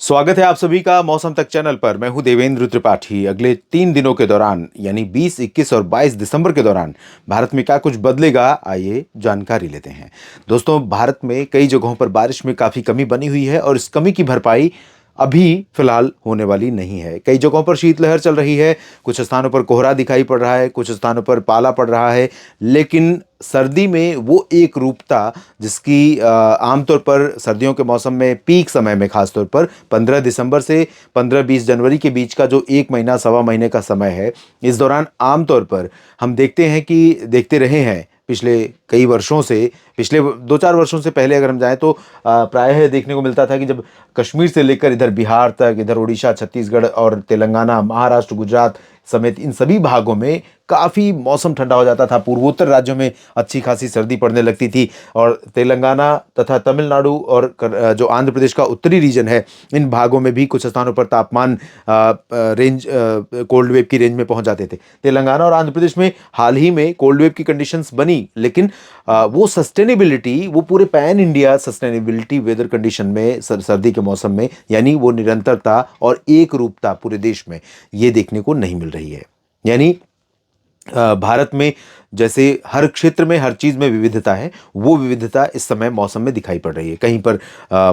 स्वागत है आप सभी का मौसम तक चैनल पर। मैं हूं देवेंद्र त्रिपाठी। अगले 3 दिनों के दौरान यानी 20, 21 और 22 दिसंबर के दौरान भारत में क्या कुछ बदलेगा, आइए जानकारी लेते हैं। दोस्तों, भारत में कई जगहों पर बारिश में काफ़ी कमी बनी हुई है और इस कमी की भरपाई अभी फिलहाल होने वाली नहीं है। कई जगहों पर शीतलहर चल रही है, कुछ स्थानों पर कोहरा दिखाई पड़ रहा है, कुछ स्थानों पर पाला पड़ रहा है, लेकिन सर्दी में वो एक रूपता जिसकी आमतौर पर सर्दियों के मौसम में पीक समय में खासतौर पर 15 दिसंबर से 15-20 जनवरी के बीच का जो एक महीना सवा महीने का समय है, इस दौरान आमतौर पर हम देखते रहे हैं पिछले कई वर्षों से। पिछले 2-4 वर्षों से पहले अगर हम जाएं तो प्रायः देखने को मिलता था कि जब कश्मीर से लेकर इधर बिहार तक, इधर उड़ीसा, छत्तीसगढ़ और तेलंगाना, महाराष्ट्र, गुजरात समेत इन सभी भागों में काफ़ी मौसम ठंडा हो जाता था। पूर्वोत्तर राज्यों में अच्छी खासी सर्दी पड़ने लगती थी और तेलंगाना तथा तमिलनाडु और जो आंध्र प्रदेश का उत्तरी रीजन है, इन भागों में भी कुछ स्थानों पर तापमान कोल्ड वेव की रेंज में पहुंच जाते थे। तेलंगाना और आंध्र प्रदेश में हाल ही में कोल्ड वेव की कंडीशंस बनी, लेकिन वो सस्टेनेबिलिटी, वो पूरे pan India sustainability weather condition में सर्दी के मौसम में, यानी वो निरंतरता और एक रूपता पूरे देश में ये देखने को नहीं मिल रही है। यानी भारत में जैसे हर क्षेत्र में हर चीज़ में विविधता है, वो विविधता इस समय मौसम में दिखाई पड़ रही है। कहीं पर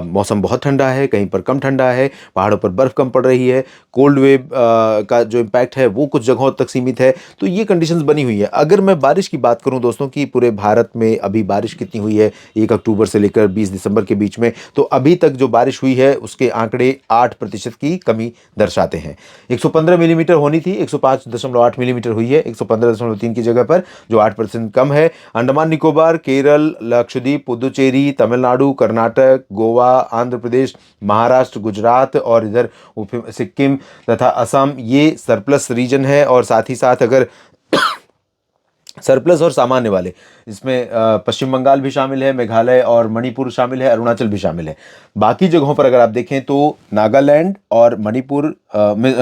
मौसम बहुत ठंडा है, कहीं पर कम ठंडा है, पहाड़ों पर बर्फ़ कम पड़ रही है, कोल्ड वेव का जो इम्पैक्ट है वो कुछ जगहों तक सीमित है। तो ये कंडीशंस बनी हुई है। अगर मैं बारिश की बात करूं दोस्तों कि पूरे भारत में अभी बारिश कितनी हुई है 1 अक्टूबर से लेकर 20 दिसंबर के बीच में, तो अभी तक जो बारिश हुई है उसके आंकड़े 8% की कमी दर्शाते हैं। 115 मिलीमीटर होनी थी, 105.8 मिलीमीटर हुई है 115.3 की जगह पर, जो 8% कम है। अंडमान निकोबार, केरल, लक्षद्वीप, पुदुचेरी, तमिलनाडु, कर्नाटक, गोवा, आंध्र प्रदेश, महाराष्ट्र, गुजरात और इधर सिक्किम तथा असम, ये सरप्लस रीजन है। और साथ ही साथ अगर सरप्लस और सामान्य वाले, इसमें पश्चिम बंगाल भी शामिल है, मेघालय और मणिपुर शामिल है, अरुणाचल भी शामिल है। बाकी जगहों पर अगर आप देखें तो नागालैंड और मणिपुर,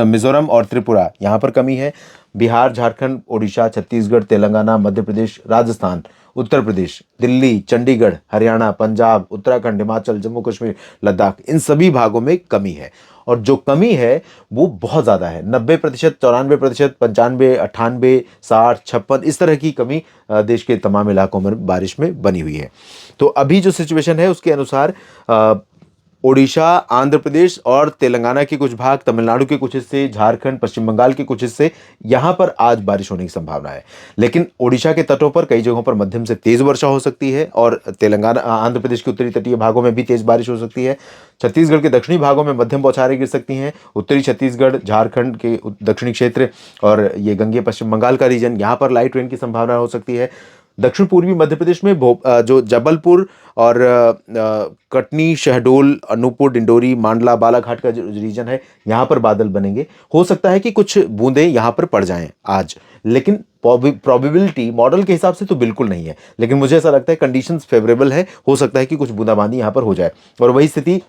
मिजोरम और त्रिपुरा, यहाँ पर कमी है। बिहार, झारखंड, ओडिशा, छत्तीसगढ़, तेलंगाना, मध्य प्रदेश, राजस्थान, उत्तर प्रदेश, दिल्ली, चंडीगढ़, हरियाणा, पंजाब, उत्तराखंड, हिमाचल, जम्मू कश्मीर, लद्दाख, इन सभी भागों में कमी है। और जो कमी है वो बहुत ज़्यादा है। 90%, 94%, 95, 98, 60, 56 इस तरह की कमी देश के तमाम इलाकों में बारिश में बनी हुई है। तो अभी जो सिचुएशन है उसके अनुसार ओडिशा, आंध्र प्रदेश और तेलंगाना के कुछ भाग, तमिलनाडु के कुछ हिस्से, झारखंड, पश्चिम बंगाल के कुछ हिस्से, यहाँ पर आज बारिश होने की संभावना है। लेकिन ओडिशा के तटों पर कई जगहों पर मध्यम से तेज वर्षा हो सकती है और तेलंगाना, आंध्र प्रदेश के उत्तरी तटीय भागों में भी तेज बारिश हो सकती है। छत्तीसगढ़ के दक्षिणी भागों में मध्यम बौछारें गिर सकती हैं। उत्तरी छत्तीसगढ़, झारखंड के दक्षिणी क्षेत्र और ये गंगेय पश्चिम बंगाल का रीजन, यहाँ पर लाइट रेन की संभावना हो सकती है। दक्षिण पूर्वी मध्य प्रदेश में जो जबलपुर और कटनी, शहडोल, अनूपपुर, डिंडोरी, मांडला, बालाघाट का जो रीजन है, यहाँ पर बादल बनेंगे। हो सकता है कि कुछ बूंदें यहाँ पर पड़ जाएं आज, लेकिन प्रोबेबिलिटी मॉडल के हिसाब से तो बिल्कुल नहीं है। लेकिन मुझे ऐसा लगता है कंडीशंस फेवरेबल है, हो सकता है कि कुछ बूंदाबांदी यहाँ पर हो जाए। और वही स्थिति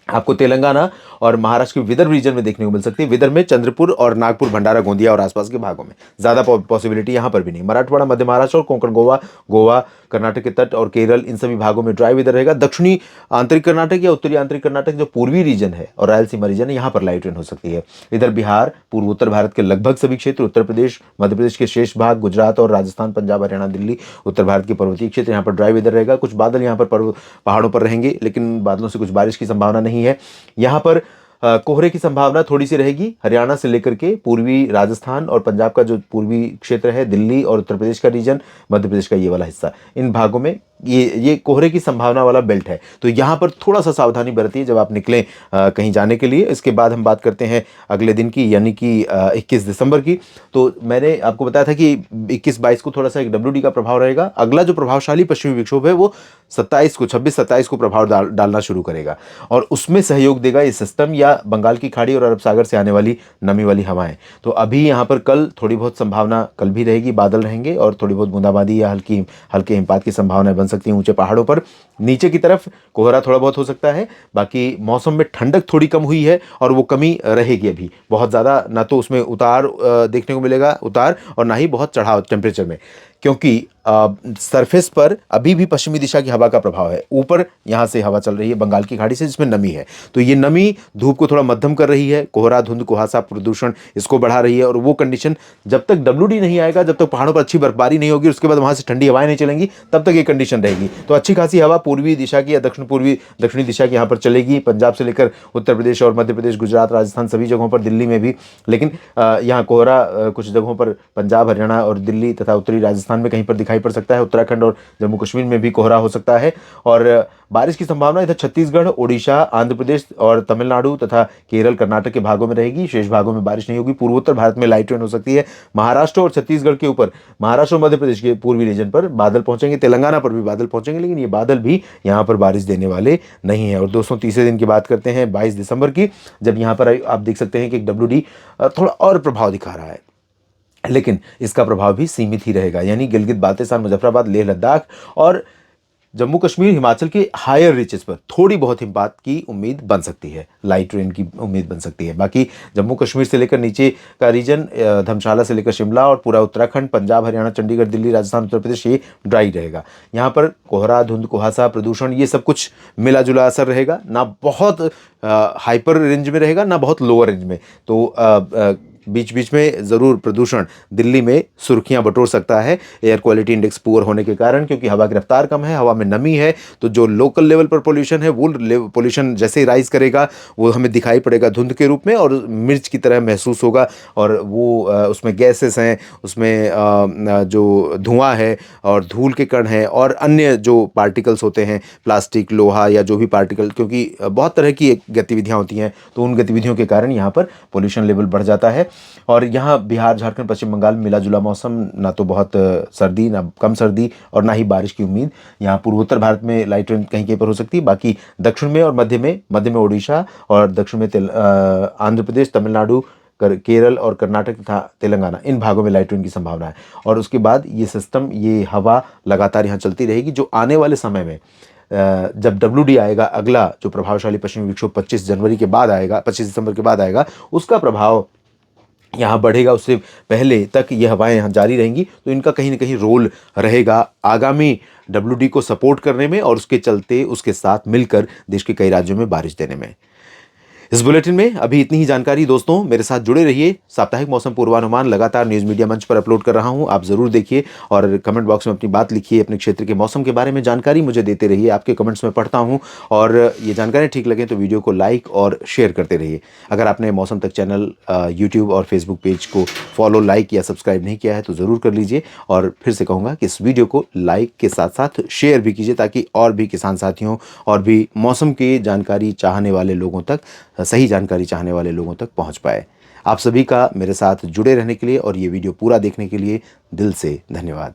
आपको तेलंगाना और महाराष्ट्र के विदर्भ रीजन में देखने को मिल सकती है। विदर्भ में चंद्रपुर और नागपुर, भंडारा, गोंदिया और आसपास के भागों में ज़्यादा पॉसिबिलिटी यहाँ पर भी नहीं। मराठवाड़ा, मध्य महाराष्ट्र और कोंकण, गोवा, कर्नाटक के तट और केरल, इन सभी भागों में ड्राई वेदर रहेगा। दक्षिणी आंतरिक कर्नाटक या उत्तरी आंतरिक कर्नाटक जो पूर्वी रीजन है और रायलसीमा रीजन है, यहाँ पर लाइट रेन हो सकती है। इधर बिहार, पूर्वोत्तर भारत के लगभग सभी क्षेत्र, उत्तर प्रदेश, मध्य प्रदेश के शेष भाग, गुजरात और राजस्थान, पंजाब, हरियाणा, दिल्ली, उत्तर भारत के पर्वतीय क्षेत्र, यहाँ पर ड्राई वेदर रहेगा। कुछ बादल यहाँ पर पहाड़ों पर रहेंगे, लेकिन बादलों से कुछ बारिश की संभावना नहीं है। यहाँ पर कोहरे की संभावना थोड़ी सी रहेगी। हरियाणा से लेकर के पूर्वी राजस्थान और पंजाब का जो पूर्वी क्षेत्र है, दिल्ली और उत्तर प्रदेश का रीजन, मध्य प्रदेश का ये वाला हिस्सा, इन भागों में ये कोहरे की संभावना वाला बेल्ट है। तो यहाँ पर थोड़ा सा सावधानी बरतिए जब आप निकलें कहीं जाने के लिए। इसके बाद हम बात करते हैं अगले दिन की, यानी कि 21 दिसंबर की। तो मैंने आपको बताया था कि 21-22 को थोड़ा सा एक WD का प्रभाव रहेगा। अगला जो प्रभावशाली पश्चिमी विक्षोभ है वो 26-27 को प्रभाव डालना शुरू करेगा और उसमें सहयोग देगा ये सिस्टम या बंगाल की खाड़ी और अरब सागर से आने वाली नमी वाली हवाएं। तो अभी यहाँ पर कल थोड़ी बहुत संभावना कल भी रहेगी, बादल रहेंगे और थोड़ी बहुत बूंदाबांदी या हल्के हिमपात की संभावनाएं बन सकती हैं ऊंचे पहाड़ों पर। नीचे की तरफ कोहरा थोड़ा बहुत हो सकता है। बाकी मौसम में ठंडक थोड़ी कम हुई है और वो कमी रहेगी अभी बहुत ज़्यादा, ना तो उसमें उतार देखने को मिलेगा, उतार, और ना ही बहुत चढ़ाव टेम्परेचर में। क्योंकि सरफेस पर अभी भी पश्चिमी दिशा की हवा का प्रभाव है। ऊपर यहाँ से हवा चल रही है बंगाल की खाड़ी से, जिसमें नमी है, तो ये नमी धूप को थोड़ा मध्यम कर रही है। कोहरा, धुंध, कुहासा, प्रदूषण इसको बढ़ा रही है। और वो कंडीशन जब तक WD नहीं आएगा, जब तक पहाड़ों पर अच्छी बर्फबारी नहीं होगी, उसके बाद वहाँ से ठंडी हवाएं नहीं चलेंगी, तब तक ये कंडीशन रहेगी। तो अच्छी खासी हवा पूर्वी दिशा की या दक्षिणी दिशा की यहाँ पर चलेगी, पंजाब से लेकर उत्तर प्रदेश और मध्य प्रदेश, गुजरात, राजस्थान सभी जगहों पर, दिल्ली में भी। लेकिन यहाँ कोहरा कुछ जगहों पर पंजाब, हरियाणा और दिल्ली तथा उत्तरी राजस्थान में कहीं पर दिखाई पड़ सकता है। उत्तराखंड और जम्मू कश्मीर में भी कोहरा हो सकता है। और बारिश की संभावना इधर छत्तीसगढ़, ओडिशा, आंध्र प्रदेश और तमिलनाडु तथा केरल, कर्नाटक के भागों में रहेगी। शेष भागों में बारिश नहीं होगी। पूर्वोत्तर भारत में लाइट रेन हो सकती है। महाराष्ट्र और छत्तीसगढ़ के ऊपर, महाराष्ट्र और मध्य प्रदेश के पूर्वी रीजन पर बादल पहुंचेंगे, तेलंगाना पर भी बादल पहुंचेंगे, लेकिन ये बादल भी यहाँ पर बारिश देने वाले नहीं है। और दोस्तों, तीसरे दिन की बात करते हैं 22 दिसंबर की, जब यहाँ पर आप देख सकते हैं कि WD थोड़ा और प्रभाव दिखा रहा है, लेकिन इसका प्रभाव भी सीमित ही रहेगा। यानी गिलगित, बाल्टिस्तान, मुजफ्फराबाद, लेह लद्दाख और जम्मू कश्मीर, हिमाचल के हायर रीचेस पर थोड़ी बहुत हिमपात की उम्मीद बन सकती है, लाइट रेन की उम्मीद बन सकती है। बाकी जम्मू कश्मीर से लेकर नीचे का रीजन, धर्मशाला से लेकर शिमला और पूरा उत्तराखंड, पंजाब, हरियाणा, चंडीगढ़, दिल्ली, राजस्थान, उत्तर प्रदेश, ये ड्राई रहेगा। यहाँ पर कोहरा, धुंध, कुहासा, प्रदूषण, ये सब कुछ मिला जुला असर रहेगा। ना बहुत हाइपर रेंज में रहेगा, ना बहुत लोअर रेंज में। तो बीच बीच में ज़रूर प्रदूषण दिल्ली में सुर्खियां बटोर सकता है, एयर क्वालिटी इंडेक्स पुअर होने के कारण, क्योंकि हवा की रफ्तार कम है, हवा में नमी है। तो जो लोकल लेवल पर पोल्यूशन है, वो पोल्यूशन जैसे ही राइज करेगा, वो हमें दिखाई पड़ेगा धुंध के रूप में और मिर्च की तरह महसूस होगा। और वो उसमें गैसेस हैं, उसमें जो धुआं है और धूल के कण हैं और अन्य जो पार्टिकल्स होते हैं, प्लास्टिक, लोहा या जो भी पार्टिकल, क्योंकि बहुत तरह की गतिविधियाँ होती हैं, तो उन गतिविधियों के कारण यहाँ पर पोल्यूशन लेवल बढ़ जाता है। और यहाँ बिहार, झारखंड, पश्चिम बंगाल में मिला जुला मौसम, ना तो बहुत सर्दी, ना कम सर्दी और ना ही बारिश की उम्मीद। यहाँ पूर्वोत्तर भारत में लाइट रेन कहीं कहीं पर हो सकती है। बाकी दक्षिण में और मध्य में उड़ीसा और दक्षिण में आंध्र प्रदेश, तमिलनाडु, केरल और कर्नाटक तथा तेलंगाना, इन भागों में लाइट रेन की संभावना है। और उसके बाद ये सिस्टम, ये हवा लगातार यहाँ चलती रहेगी, जो आने वाले समय में जब WD आएगा, अगला जो प्रभावशाली पश्चिमी विक्षोभ 25 जनवरी के बाद आएगा, 25 दिसंबर के बाद आएगा, उसका प्रभाव यहाँ बढ़ेगा। उससे पहले तक ये हवाएं यहाँ जारी रहेंगी, तो इनका कहीं ना कहीं रोल रहेगा आगामी WD को सपोर्ट करने में और उसके चलते उसके साथ मिलकर देश के कई राज्यों में बारिश देने में। इस बुलेटिन में अभी इतनी ही जानकारी। दोस्तों, मेरे साथ जुड़े रहिए। साप्ताहिक मौसम पूर्वानुमान लगातार न्यूज़ मीडिया मंच पर अपलोड कर रहा हूं, आप ज़रूर देखिए और कमेंट बॉक्स में अपनी बात लिखिए। अपने क्षेत्र के मौसम के बारे में जानकारी मुझे देते रहिए, आपके कमेंट्स में पढ़ता हूं। और ये जानकारी ठीक लगे तो वीडियो को लाइक और शेयर करते रहिए। अगर आपने मौसम तक चैनल यूट्यूब और फेसबुक पेज को फॉलो, लाइक या सब्सक्राइब नहीं किया है तो ज़रूर कर लीजिए। और फिर से कहूँगा कि इस वीडियो को लाइक के साथ साथ शेयर भी कीजिए, ताकि और भी किसान साथियों और भी मौसम की जानकारी चाहने वाले लोगों तक, सही जानकारी चाहने वाले लोगों तक पहुंच पाए। आप सभी का मेरे साथ जुड़े रहने के लिए और ये वीडियो पूरा देखने के लिए दिल से धन्यवाद।